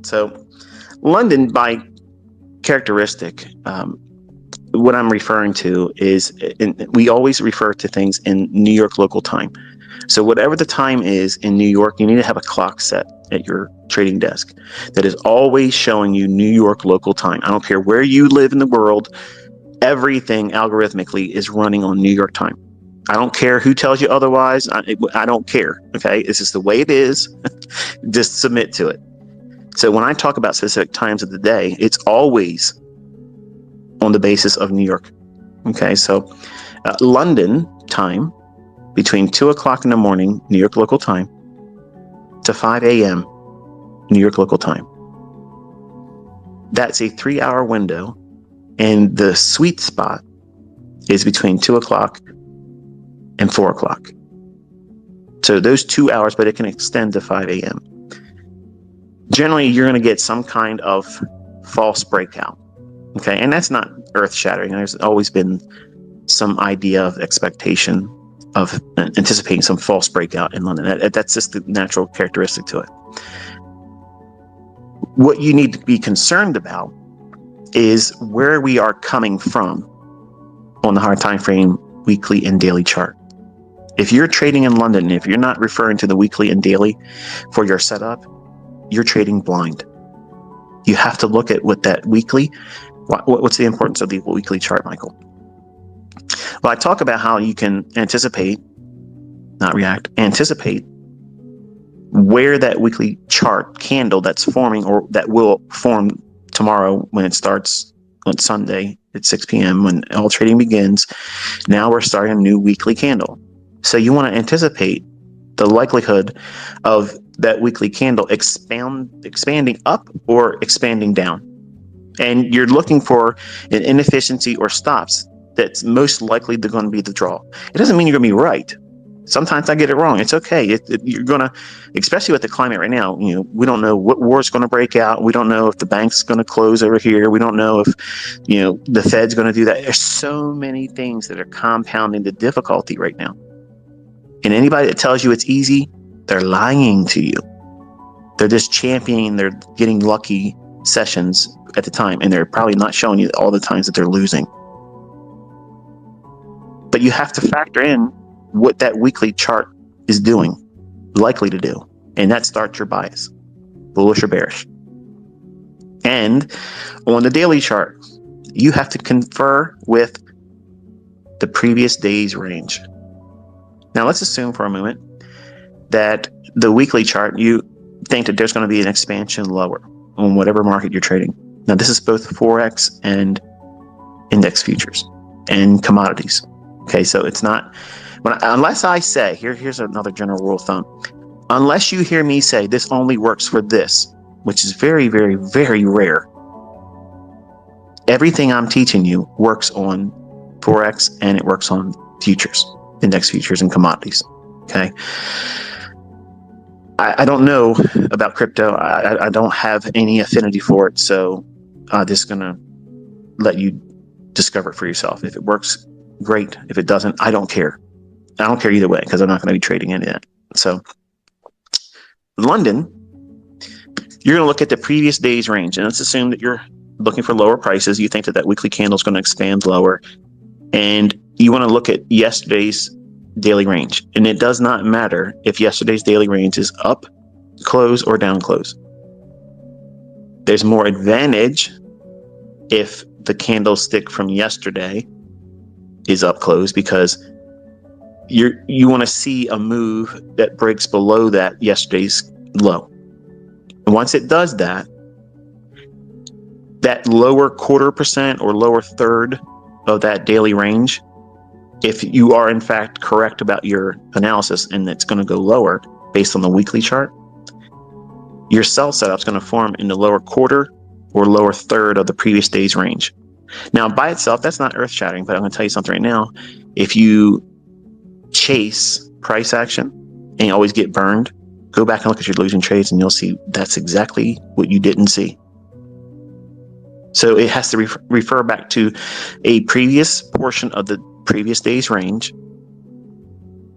So London, by characteristic, what I'm referring to is, we always refer to things in New York local time. So whatever the time is in New York, you need to have a clock set at your trading desk that is always showing you New York local time. I don't care where you live in the world, everything algorithmically is running on New York time. I don't care who tells you otherwise. I don't care. Okay. This is the way it is. Just submit to it. So when I talk about specific times of the day, it's always on the basis of New York. Okay. So London time, between 2 o'clock in the morning, New York local time, to 5 a.m., New York local time. That's a 3-hour window. And the sweet spot is between 2 o'clock and 4 o'clock. So those 2 hours, but it can extend to 5 a.m. Generally, you're going to get some kind of false breakout. Okay. And that's not earth shattering. There's always been some idea of expectation of anticipating some false breakout in London. That's just the natural characteristic to it. What you need to be concerned about is where we are coming from on the hard time frame, weekly and daily chart. If you're trading in London, if you're not referring to the weekly and daily for your setup, you're trading blind. You have to look at what that weekly, what's the importance of the weekly chart, Michael? Well, I talk about how you can anticipate, not react, anticipate where that weekly chart candle that's forming, or that will form tomorrow when it starts on Sunday at 6 p.m. when all trading begins. Now we're starting a new weekly candle. So you want to anticipate the likelihood of that weekly candle expanding up or expanding down. And you're looking for an inefficiency or stops that's most likely going to be the draw. It doesn't mean you're going to be right. Sometimes I get it wrong. It's okay. You're going to, especially with the climate right now, we don't know what war is going to break out. We don't know if the bank's going to close over here. We don't know if, the Fed's going to do that. There's so many things that are compounding the difficulty right now. And anybody that tells you it's easy, they're lying to you. They're just championing their getting lucky sessions at the time. And they're probably not showing you all the times that they're losing. But you have to factor in what that weekly chart is doing, likely to do. And that starts your bias, bullish or bearish. And on the daily chart, you have to confer with the previous day's range. Now, let's assume for a moment that the weekly chart, you think that there's going to be an expansion lower on whatever market you're trading. Now, this is both Forex and index futures and commodities. Okay, so it's not, unless I say, here's another general rule of thumb. Unless you hear me say this only works for this, which is very, very, very rare, everything I'm teaching you works on Forex and it works on futures, index futures and commodities. Okay. I don't know about crypto. I don't have any affinity for it. So I'm just going to let you discover it for yourself. If it works, great. If it doesn't, I don't care. I don't care either way because I'm not going to be trading any of that. So London, you're going to look at the previous day's range, and let's assume that you're looking for lower prices. You think that weekly candle is going to expand lower, and you want to look at yesterday's daily range. And it does not matter if yesterday's daily range is up close or down close. There's more advantage if the candlestick from yesterday is up close, because you want to see a move that breaks below that yesterday's low. Once it does that, that lower 0.25% or lower third of that daily range, if you are in fact correct about your analysis and it's going to go lower based on the weekly chart, your sell setup is going to form in the lower quarter or lower third of the previous day's range. Now, by itself, that's not earth shattering, but I'm going to tell you something right now. If you chase price action and you always get burned, go back and look at your losing trades and you'll see that's exactly what you didn't see. So it has to refer back to a previous portion of the previous day's range.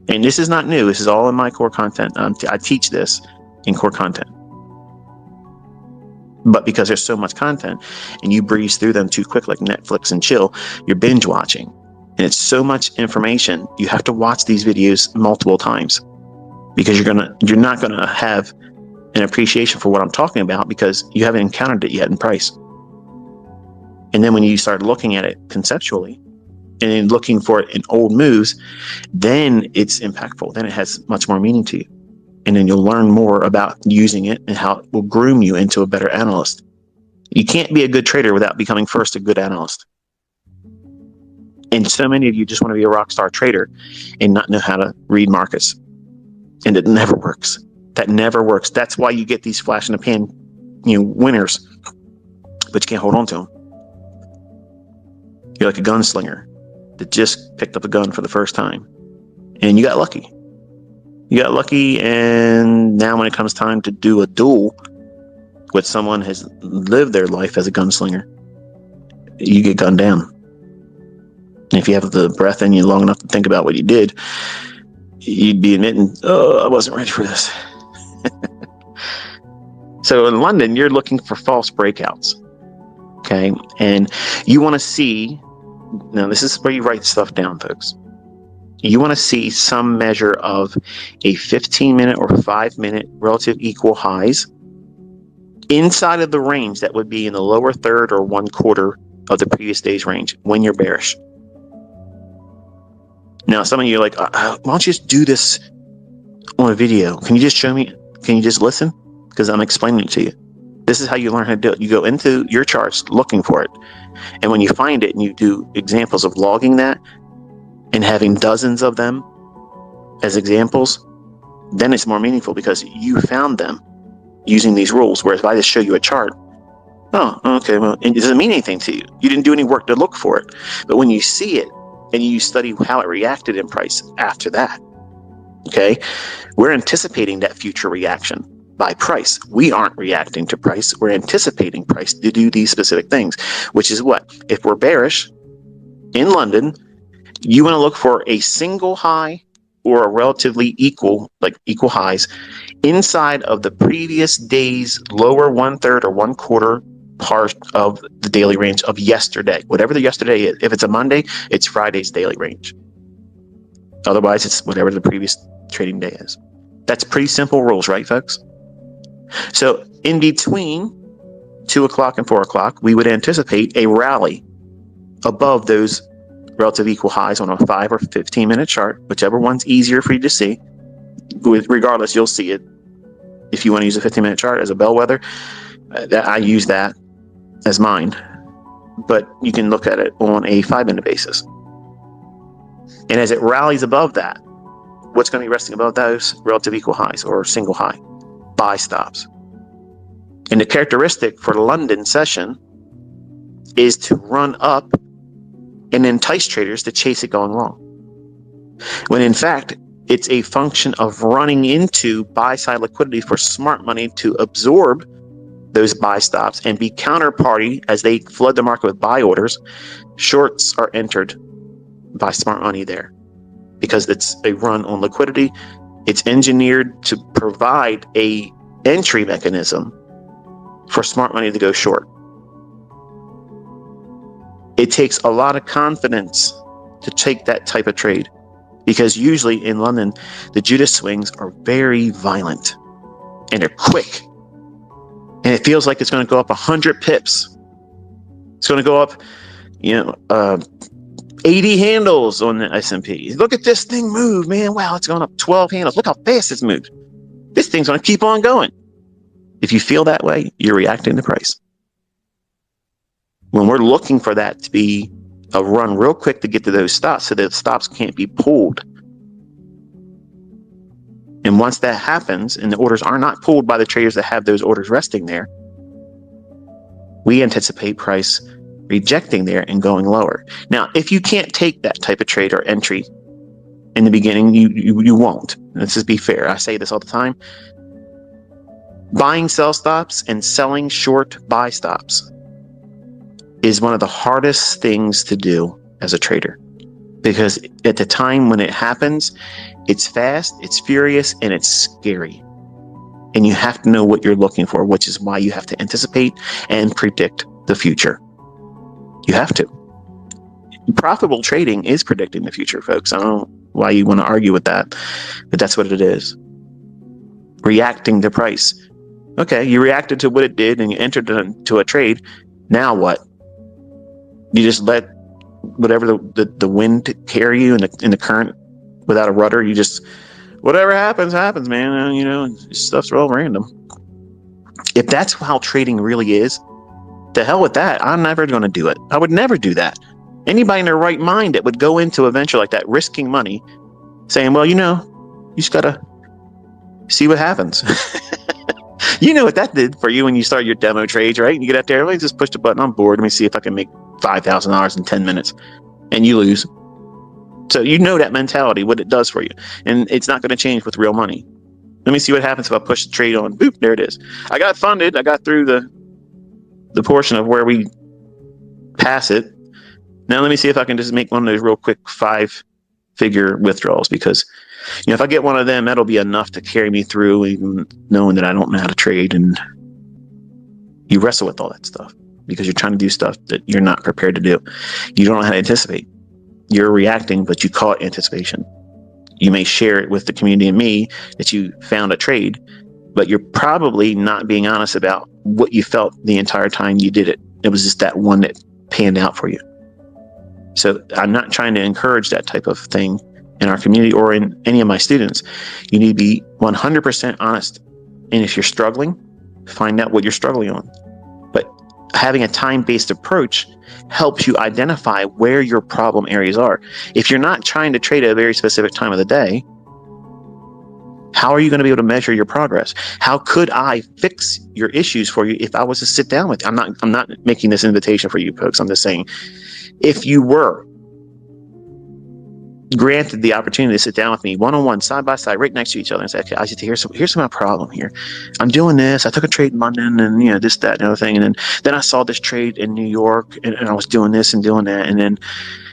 And this is not new. This is all in my core content. I teach this in core content. But because there's so much content and you breeze through them too quick, like Netflix and chill, you're binge watching. And it's so much information. You have to watch these videos multiple times because you're not gonna have an appreciation for what I'm talking about because you haven't encountered it yet in price. And then when you start looking at it conceptually and then looking for it in old moves, then it's impactful. Then it has much more meaning to you. And then you'll learn more about using it and how it will groom you into a better analyst. You can't be a good trader without becoming first a good analyst. And so many of you just want to be a rock star trader and not know how to read markets. And it never works. That never works. That's why you get these flash in the pan, winners, but you can't hold on to them. You're like a gunslinger that just picked up a gun for the first time and you got lucky. And now when it comes time to do a duel with someone who has lived their life as a gunslinger, you get gunned down. And if you have the breath in you long enough to think about what you did, you'd be admitting, I wasn't ready for this. So in London, you're looking for false breakouts. Okay. And you want to see, now this is where you write stuff down, folks. You want to see some measure of a 15-minute or 5-minute relative equal highs inside of the range that would be in the lower third or 1/4 of the previous day's range when you're bearish. Now, some of you are like, why don't you just do this on a video? Can you just show me? Can you just listen? Because I'm explaining it to you. This is how you learn how to do it. You go into your charts looking for it. And when you find it and you do examples of logging that, and having dozens of them as examples, then it's more meaningful because you found them using these rules. Whereas if I just show you a chart, oh, okay, well, it doesn't mean anything to you. You didn't do any work to look for it. But when you see it and you study how it reacted in price after that, okay, we're anticipating that future reaction by price. We aren't reacting to price. We're anticipating price to do these specific things, which is what? If we're bearish in London, you want to look for a single high or a relatively equal highs inside of the previous day's lower 1/3 or 1/4 part of the daily range of yesterday. Whatever the yesterday is. If it's a Monday, it's Friday's daily range. Otherwise, it's whatever the previous trading day is. That's pretty simple rules, right, folks? So in between 2 o'clock and 4 o'clock, we would anticipate a rally above those relative equal highs on a 5 or 15-minute chart, whichever one's easier for you to see. Regardless, you'll see it. If you want to use a 15-minute chart as a bellwether, I use that as mine. But you can look at it on a 5-minute basis. And as it rallies above that, what's going to be resting above those relative equal highs or single high? Buy stops. And the characteristic for the London session is to run up and entice traders to chase it going long. When in fact, it's a function of running into buy-side liquidity for smart money to absorb those buy stops and be counterparty as they flood the market with buy orders. Shorts are entered by smart money there because it's a run on liquidity. It's engineered to provide a entry mechanism for smart money to go short. It takes a lot of confidence to take that type of trade because usually in London, the Judas swings are very violent and they're quick. And it feels like it's going to go up 100 pips. It's going to go up, 80 handles on the S&P. Look at this thing move, man. Wow, it's going up 12 handles. Look how fast it's moved. This thing's going to keep on going. If you feel that way, you're reacting to price. When we're looking for that to be a run real quick to get to those stops so that stops can't be pulled. And once that happens and the orders are not pulled by the traders that have those orders resting there, we anticipate price rejecting there and going lower. Now, if you can't take that type of trade or entry in the beginning, you won't. Let's just be fair. I say this all the time. Buying sell stops and selling short buy stops is one of the hardest things to do as a trader, because at the time when it happens, it's fast, it's furious, and it's scary. And you have to know what you're looking for, which is why you have to anticipate and predict the future. You have to. Profitable trading is predicting the future, folks. I don't know why you want to argue with that, but that's what it is. Reacting to price. Okay, you reacted to what it did and you entered into a trade. Now what? You just let whatever the wind carry you in the current without a rudder. You just, whatever happens, man. You know, stuff's all random. If that's how trading really is, the hell with that. I'm never going to do it. I would never do that. Anybody in their right mind that would go into a venture like that, risking money, saying, well, you know, you just got to see what happens. You know what that did for you when you start your demo trades, right? You get out there, let me just push the button, I'm bored. Let me see if I can make $5,000 in 10 minutes. And you lose. So you know that mentality, what it does for you. And it's not going to change with real money. Let me see what happens if I push the trade on. Boop, there it is. I got funded. I got through the portion of where we pass it. Now let me see if I can just make one of those real quick 5-figure withdrawals, because you know, if I get one of them, that'll be enough to carry me through, even knowing that I don't know how to trade. And you wrestle with all that stuff because you're trying to do stuff that you're not prepared to do. You don't know how to anticipate. You're reacting, but you call it anticipation. You may share it with the community and me that you found a trade, but you're probably not being honest about what you felt the entire time you did it. It was just that one that panned out for you. So I'm not trying to encourage that type of thing in our community or in any of my students. You need to be 100% honest. And if you're struggling, find out what you're struggling on. But having a time-based approach helps you identify where your problem areas are. If you're not trying to trade at a very specific time of the day, how are you going to be able to measure your progress? How could I fix your issues for you if I was to sit down with you? I'm not making this invitation for you folks. I'm just saying, if you were granted the opportunity to sit down with me one-on-one, side by side, right next to each other, and say, okay, ICT, here's my problem here. I'm doing this. I took a trade in London, and you know, this, that, and other thing, and then I saw this trade in New York, and I was doing this and doing that, and then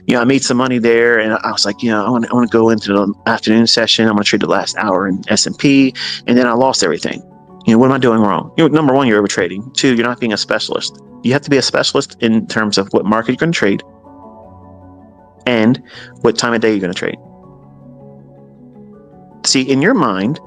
you know, I made some money there, and I was like, you know, I want to go into the afternoon session. I'm going to trade the last hour in S&P, and then I lost everything. You know, what am I doing wrong? You know, number one, you're overtrading. 2, you're not being a specialist. You have to be a specialist in terms of what market you're going to trade and what time of day you're going to trade. See, in your mind,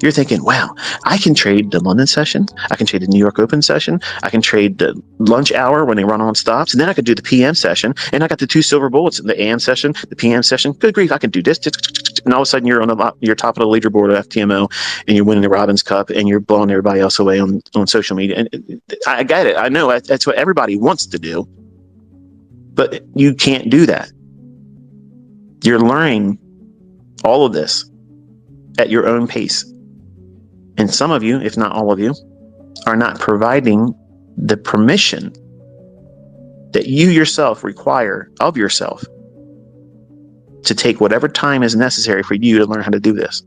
you're thinking, wow, I can trade the London session. I can trade the New York Open session. I can trade the lunch hour when they run on stops. And then I could do the PM session. And I got the 2 silver bullets in the AM session, the PM session. Good grief, I can do this. And all of a sudden you're you're top of the leaderboard of FTMO, and you're winning the Robbins Cup, and you're blowing everybody else away on social media. And I get it. I know that's what everybody wants to do. But you can't do that. You're learning all of this at your own pace. And some of you, if not all of you, are not providing the permission that you yourself require of yourself to take whatever time is necessary for you to learn how to do this.